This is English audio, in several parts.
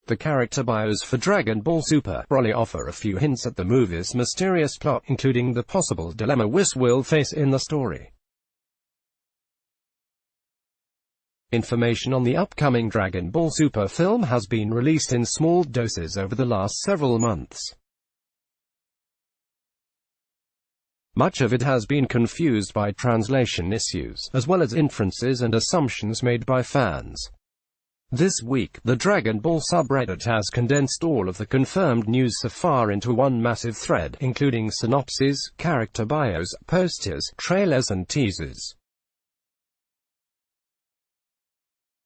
The character bios for Dragon Ball Super Broly offer a few hints at the movie's mysterious plot, including the possible dilemma Whis will face in the story. Information on the upcoming Dragon Ball Super film has been released in small doses over the last several months. Much of it has been confused by translation issues, as well as inferences and assumptions made by fans. This week, the Dragon Ball subreddit has condensed all of the confirmed news so far into one massive thread, including synopses, character bios, posters, trailers and teasers.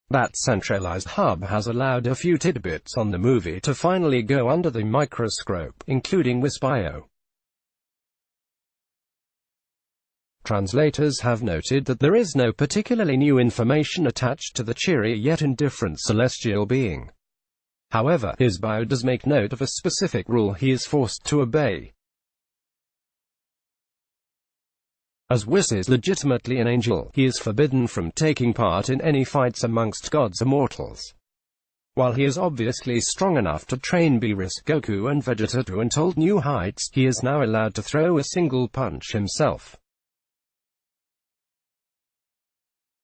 That centralized hub has allowed a few tidbits on the movie to finally go under the microscope, including Whis' bio. Translators have noted that there is no particularly new information attached to the cheery yet indifferent celestial being. However, his bio does make note of a specific rule he is forced to obey. As Whis is legitimately an angel, he is forbidden from taking part in any fights amongst gods or mortals. While he is obviously strong enough to train Beerus, Goku and Vegeta to untold new heights, he is now allowed to throw a single punch himself.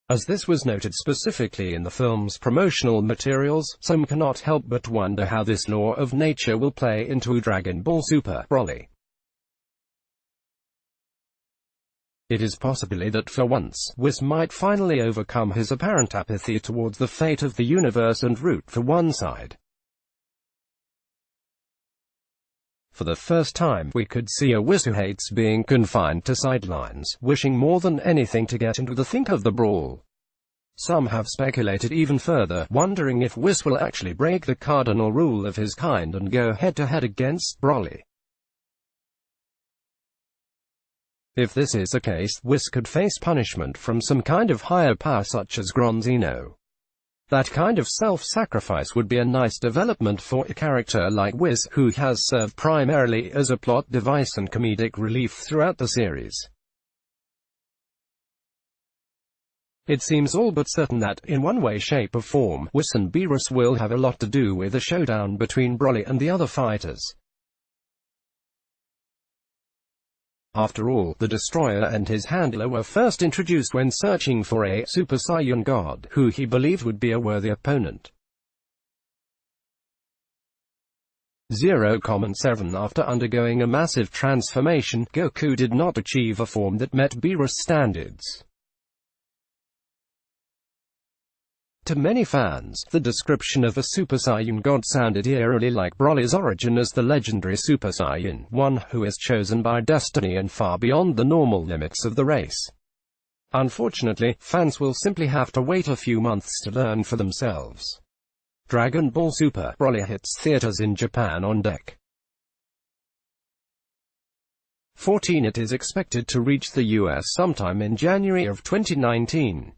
As this was noted specifically in the film's promotional materials, some cannot help but wonder how this law of nature will play into Dragon Ball Super Broly. It is possibly that for once, Whis might finally overcome his apparent apathy towards the fate of the universe and root for one side. For the first time, we could see a Whis who hates being confined to sidelines, wishing more than anything to get into the thick of the brawl. Some have speculated even further, wondering if Whis will actually break the cardinal rule of his kind and go head-to-head against Broly. If this is the case, Whis could face punishment from some kind of higher power such as Gronzino. That kind of self-sacrifice would be a nice development for a character like Whis, who has served primarily as a plot device and comedic relief throughout the series. It seems all but certain that, in one way shape or form, Whis and Beerus will have a lot to do with a showdown between Broly and the other fighters. After all, the Destroyer and his handler were first introduced when searching for a Super Saiyan god, who he believed would be a worthy opponent. 0,7 After undergoing a massive transformation, Goku did not achieve a form that met Beerus' standards. To many fans, the description of a Super Saiyan god sounded eerily like Broly's origin as the legendary Super Saiyan, one who is chosen by destiny and far beyond the normal limits of the race. Unfortunately, fans will simply have to wait a few months to learn for themselves. Dragon Ball Super Broly hits theaters in Japan on deck. 14 It is expected to reach the US sometime in January of 2019.